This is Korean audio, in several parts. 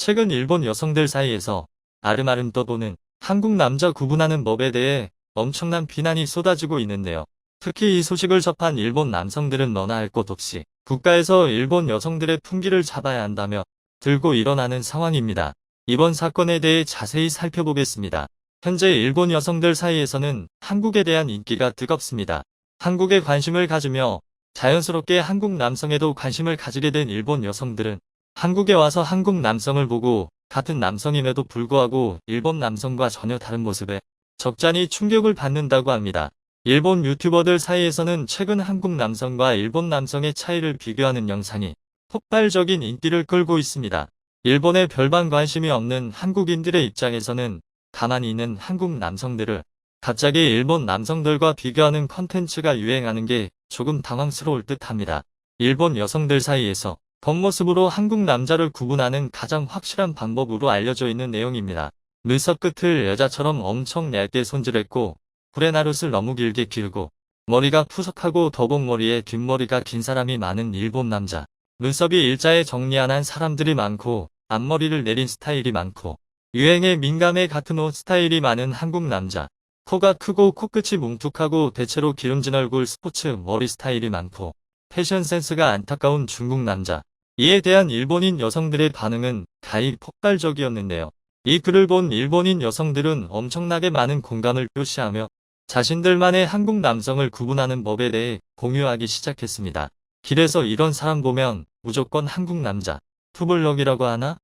최근 일본 여성들 사이에서 아름아름 떠도는 한국 남자 구분하는 법에 대해 엄청난 비난이 쏟아지고 있는데요. 특히 이 소식을 접한 일본 남성들은 너나 할 것 없이 국가에서 일본 여성들의 품기를 잡아야 한다며 들고 일어나는 상황입니다. 이번 사건에 대해 자세히 살펴보겠습니다. 현재 일본 여성들 사이에서는 한국에 대한 인기가 뜨겁습니다. 한국에 관심을 가지며 자연스럽게 한국 남성에도 관심을 가지게 된 일본 여성들은 한국에 와서 한국 남성을 보고 같은 남성임에도 불구하고 일본 남성과 전혀 다른 모습에 적잖이 충격을 받는다고 합니다. 일본 유튜버들 사이에서는 최근 한국 남성과 일본 남성의 차이를 비교하는 영상이 폭발적인 인기를 끌고 있습니다. 일본에 별반 관심이 없는 한국인들의 입장에서는 가만히 있는 한국 남성들을 갑자기 일본 남성들과 비교하는 컨텐츠가 유행하는 게 조금 당황스러울 듯합니다. 일본 여성들 사이에서 겉모습으로 한국 남자를 구분하는 가장 확실한 방법으로 알려져 있는 내용입니다. 눈썹 끝을 여자처럼 엄청 얇게 손질했고 구레나룻을 너무 길게 길고 머리가 푸석하고 더벅머리에 뒷머리가 긴 사람이 많은 일본 남자. 눈썹이 일자에 정리 안 한 사람들이 많고 앞머리를 내린 스타일이 많고 유행에 민감해 같은 옷 스타일이 많은 한국 남자. 코가 크고 코끝이 뭉툭하고 대체로 기름진 얼굴 스포츠 머리 스타일이 많고 패션 센스가 안타까운 중국 남자. 이에 대한 일본인 여성들의 반응은 가히 폭발적이었는데요. 이 글을 본 일본인 여성들은 엄청나게 많은 공감을 표시하며 자신들만의 한국 남성을 구분하는 법에 대해 공유하기 시작했습니다. 길에서 이런 사람 보면 무조건 한국 남자. 투블럭이라고 하나?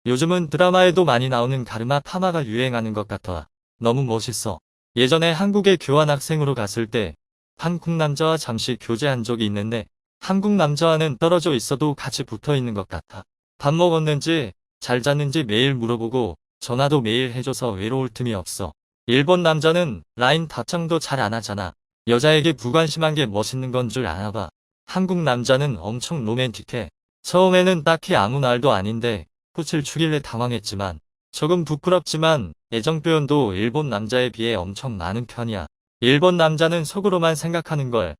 요즘은 드라마에도 많이 나오는 가르마 파마가 유행하는 것 같아. 너무 멋있어. 예전에 한국에 교환학생으로 갔을 때 한국 남자와 잠시 교제한 적이 있는데 한국 남자와는 떨어져 있어도 같이 붙어 있는 것 같아. 밥 먹었는지 잘 잤는지 매일 물어보고 전화도 매일 해줘서 외로울 틈이 없어. 일본 남자는 라인 답장도 잘 안 하잖아. 여자에게 무관심한 게 멋있는 건 줄 아나 봐. 한국 남자는 엄청 로맨틱해. 처음에는 딱히 아무 말도 아닌데 꽃을 주길래 당황했지만 조금 부끄럽지만 애정 표현도 일본 남자에 비해 엄청 많은 편이야. 일본 남자는 속으로만 생각하는 걸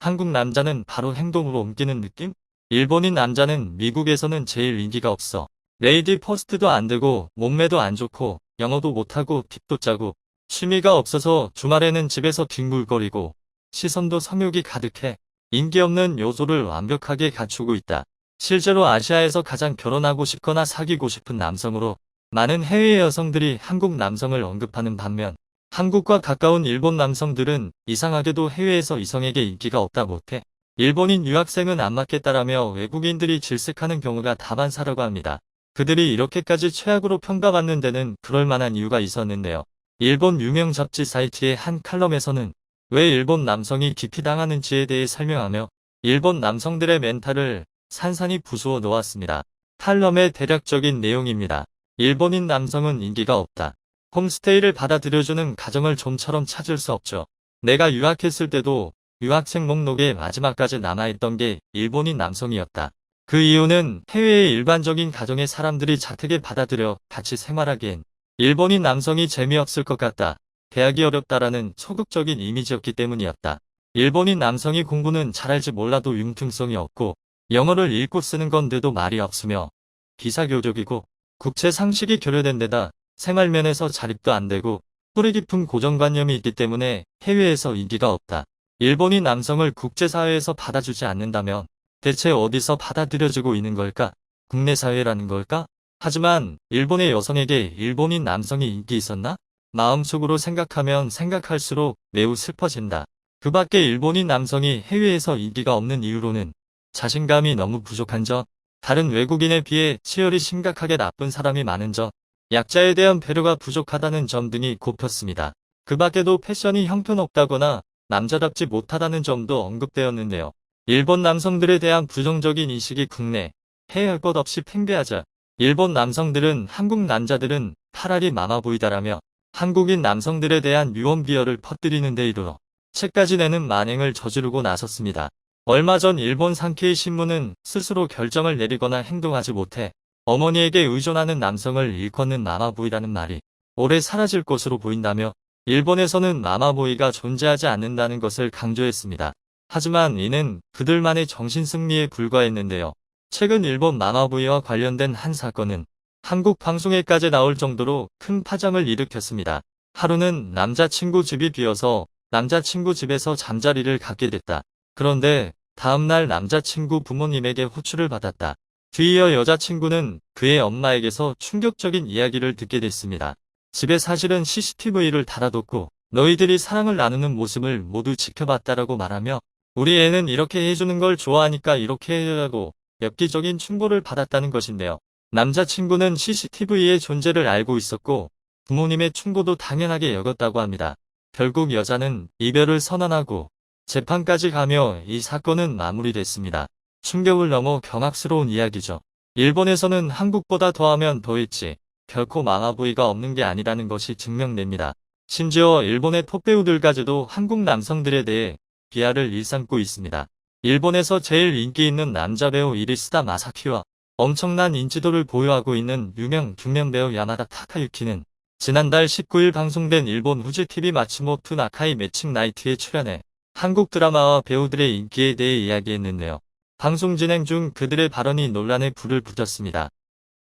한국 남자는 바로 행동으로 옮기는 느낌? 일본인 남자는 미국에서는 제일 인기가 없어. 레이디 퍼스트도 안 되고 몸매도 안 좋고 영어도 못하고 팁도 짜고 취미가 없어서 주말에는 집에서 뒹굴거리고 시선도 성욕이 가득해. 인기 없는 요소를 완벽하게 갖추고 있다. 실제로 아시아에서 가장 결혼하고 싶거나 사귀고 싶은 남성으로 많은 해외 여성들이 한국 남성을 언급하는 반면 한국과 가까운 일본 남성들은 이상하게도 해외에서 이성에게 인기가 없다 못해 일본인 유학생은 안 맞겠다라며 외국인들이 질색하는 경우가 다반사라고 합니다. 그들이 이렇게까지 최악으로 평가받는 데는 그럴 만한 이유가 있었는데요. 일본 유명 잡지 사이트의 한 칼럼에서는 왜 일본 남성이 기피당하는지에 대해 설명하며 일본 남성들의 멘탈을 산산이 부수어 놓았습니다. 칼럼의 대략적인 내용입니다. 일본인 남성은 인기가 없다. 홈스테이를 받아들여주는 가정을 좀처럼 찾을 수 없죠. 내가 유학했을 때도 유학생 목록에 마지막까지 남아있던 게 일본인 남성이었다. 그 이유는 해외의 일반적인 가정의 사람들이 자택에 받아들여 같이 생활하기엔 일본인 남성이 재미없을 것 같다. 대하기 어렵다라는 소극적인 이미지였기 때문이었다. 일본인 남성이 공부는 잘할지 몰라도 융통성이 없고 영어를 읽고 쓰는 건데도 말이 없으며 기사교적이고 국제 상식이 결여된 데다 생활면에서 자립도 안 되고 뿌리 깊은 고정관념이 있기 때문에 해외에서 인기가 없다. 일본인 남성을 국제사회에서 받아주지 않는다면 대체 어디서 받아들여지고 있는 걸까? 국내 사회라는 걸까? 하지만 일본의 여성에게 일본인 남성이 인기 있었나? 마음속으로 생각하면 생각할수록 매우 슬퍼진다. 그 밖에 일본인 남성이 해외에서 인기가 없는 이유로는 자신감이 너무 부족한 점, 다른 외국인에 비해 치열이 심각하게 나쁜 사람이 많은 점, 약자에 대한 배려가 부족하다는 점 등이 꼽혔습니다. 그 밖에도 패션이 형편없다거나 남자답지 못하다는 점도 언급되었는데요. 일본 남성들에 대한 부정적인 인식이 국내, 해외 할 것 없이 팽배하자 일본 남성들은 한국 남자들은 파라리 마마보이다라며 한국인 남성들에 대한 유언 비어를 퍼뜨리는 데 이르러 책까지 내는 만행을 저지르고 나섰습니다. 얼마 전 일본 산케이 신문은 스스로 결정을 내리거나 행동하지 못해 어머니에게 의존하는 남성을 일컫는 마마보이라는 말이 오래 사라질 것으로 보인다며 일본에서는 마마보이가 존재하지 않는다는 것을 강조했습니다. 하지만 이는 그들만의 정신승리에 불과했는데요. 최근 일본 마마보이와 관련된 한 사건은 한국 방송에까지 나올 정도로 큰 파장을 일으켰습니다. 하루는 남자친구 집이 비어서 남자친구 집에서 잠자리를 갖게 됐다. 그런데 다음날 남자친구 부모님에게 호출을 받았다. 뒤이어 여자친구는 그의 엄마에게서 충격적인 이야기를 듣게 됐습니다. 집에 사실은 CCTV를 달아뒀고 너희들이 사랑을 나누는 모습을 모두 지켜봤다라고 말하며 우리 애는 이렇게 해주는 걸 좋아하니까 이렇게 해라고 엽기적인 충고를 받았다는 것인데요. 남자친구는 CCTV의 존재를 알고 있었고 부모님의 충고도 당연하게 여겼다고 합니다. 결국 여자는 이별을 선언하고 재판까지 가며 이 사건은 마무리됐습니다. 충격을 넘어 경악스러운 이야기죠. 일본에서는 한국보다 더하면 더했지 결코 망아부위가 없는 게 아니라는 것이 증명됩니다. 심지어 일본의 톱배우들까지도 한국 남성들에 대해 비하를 일삼고 있습니다. 일본에서 제일 인기 있는 남자 배우 이리스다 마사키와 엄청난 인지도를 보유하고 있는 유명 중년 배우 야마다 타카유키는 지난달 19일 방송된 일본 후지 TV 마츠모토 나카이 매칭 나이트에 출연해 한국 드라마와 배우들의 인기에 대해 이야기했는데요. 방송 진행 중 그들의 발언이 논란에 불을 붙였습니다.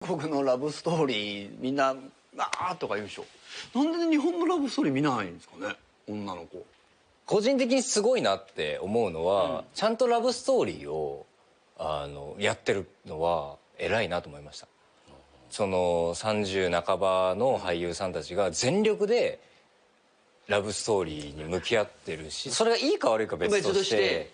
韓国のラブストーリーみんなあーとか言うでしょ。なんで日本のラブストーリー見ないんですかね、女の子。個人的にすごいなって思うのは、ちゃんとラブストーリーをやってるのは偉いなと思いました。その30半ばの俳優さんたちが全力でラブストーリーに向き合ってるし、それがいいか悪いか別として、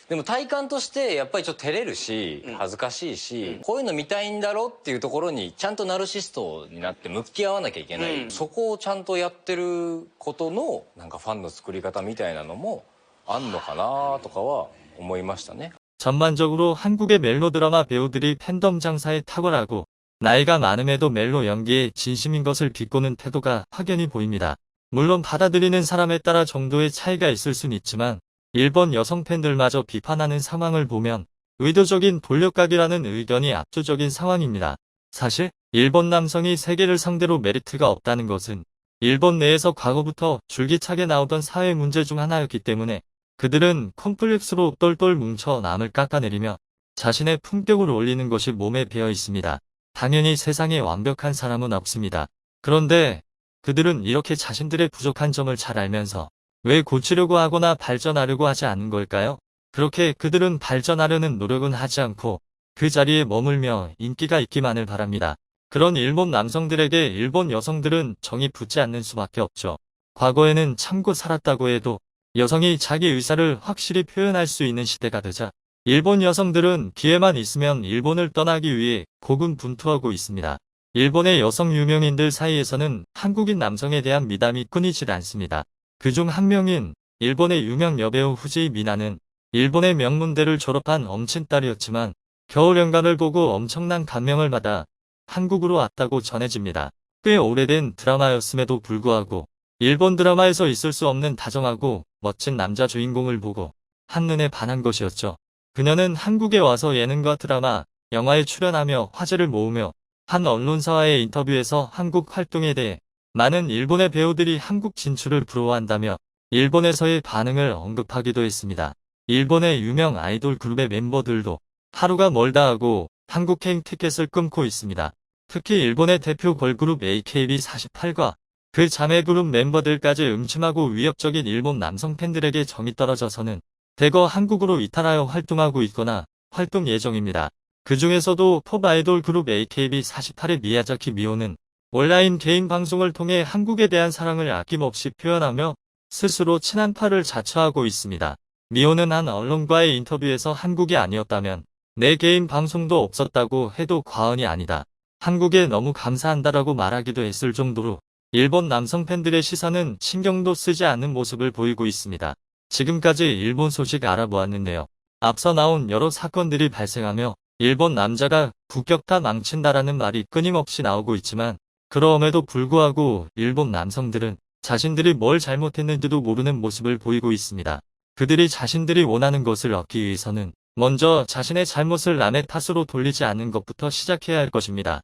でも体感としてやっぱりちょっと照れるし恥ずかしいし、こういうの見たいんだろうっていうところにちゃんとナルシストになって向き合わなきゃいけない、そこをちゃんとやってることのなんかファンの作り方みたいなのもあんのかなとかは思いましたね。 전반적으로 한국의 멜로 드라마 배우들이 팬덤 장사에 탁월하고 나이가 많음에도 멜로 연기에 진심인 것을 비꼬는 태도가 확연히 보입니다. 물론 받아들이는 사람에 따라 정도의 차이가 있을 순 있지만 일본 여성 팬들마저 비판하는 상황을 보면 의도적인 돌려가기라는 의견이 압도적인 상황입니다. 사실 일본 남성이 세계를 상대로 메리트가 없다는 것은 일본 내에서 과거부터 줄기차게 나오던 사회 문제 중 하나였기 때문에 그들은 콤플렉스로 똘똘 뭉쳐 남을 깎아내리며 자신의 품격을 올리는 것이 몸에 배어 있습니다. 당연히 세상에 완벽한 사람은 없습니다. 그런데 그들은 이렇게 자신들의 부족한 점을 잘 알면서 왜 고치려고 하거나 발전하려고 하지 않는 걸까요? 그렇게 그들은 발전하려는 노력은 하지 않고 그 자리에 머물며 인기가 있기만을 바랍니다. 그런 일본 남성들에게 일본 여성들은 정이 붙지 않는 수밖에 없죠. 과거에는 참고 살았다고 해도 여성이 자기 의사를 확실히 표현할 수 있는 시대가 되자 일본 여성들은 기회만 있으면 일본을 떠나기 위해 고군분투하고 있습니다. 일본의 여성 유명인들 사이에서는 한국인 남성에 대한 미담이 끊이질 않습니다. 그중 한 명인 일본의 유명 여배우 후지 미나는 일본의 명문대를 졸업한 엄친딸이었지만 겨울연가를 보고 엄청난 감명을 받아 한국으로 왔다고 전해집니다. 꽤 오래된 드라마였음에도 불구하고 일본 드라마에서 있을 수 없는 다정하고 멋진 남자 주인공을 보고 한눈에 반한 것이었죠. 그녀는 한국에 와서 예능과 드라마, 영화에 출연하며 화제를 모으며 한 언론사와의 인터뷰에서 한국 활동에 대해 많은 일본의 배우들이 한국 진출을 부러워한다며 일본에서의 반응을 언급하기도 했습니다. 일본의 유명 아이돌 그룹의 멤버들도 하루가 멀다 하고 한국행 티켓을 끊고 있습니다. 특히 일본의 대표 걸그룹 AKB48과 그 자매 그룹 멤버들까지 음침하고 위협적인 일본 남성 팬들에게 정이 떨어져서는 대거 한국으로 이탈하여 활동하고 있거나 활동 예정입니다. 그 중에서도 팝 아이돌 그룹 AKB48의 미야자키 미호는 온라인 개인 방송을 통해 한국에 대한 사랑을 아낌없이 표현하며 스스로 친한파를 자처하고 있습니다. 미호는 한 언론과의 인터뷰에서 한국이 아니었다면 내 개인 방송도 없었다고 해도 과언이 아니다. 한국에 너무 감사한다라고 말하기도 했을 정도로 일본 남성 팬들의 시선은 신경도 쓰지 않는 모습을 보이고 있습니다. 지금까지 일본 소식 알아보았는데요. 앞서 나온 여러 사건들이 발생하며 일본 남자가 국격 다 망친다라는 말이 끊임없이 나오고 있지만 그럼에도 불구하고 일본 남성들은 자신들이 뭘 잘못했는지도 모르는 모습을 보이고 있습니다. 그들이 자신들이 원하는 것을 얻기 위해서는 먼저 자신의 잘못을 남의 탓으로 돌리지 않는 것부터 시작해야 할 것입니다.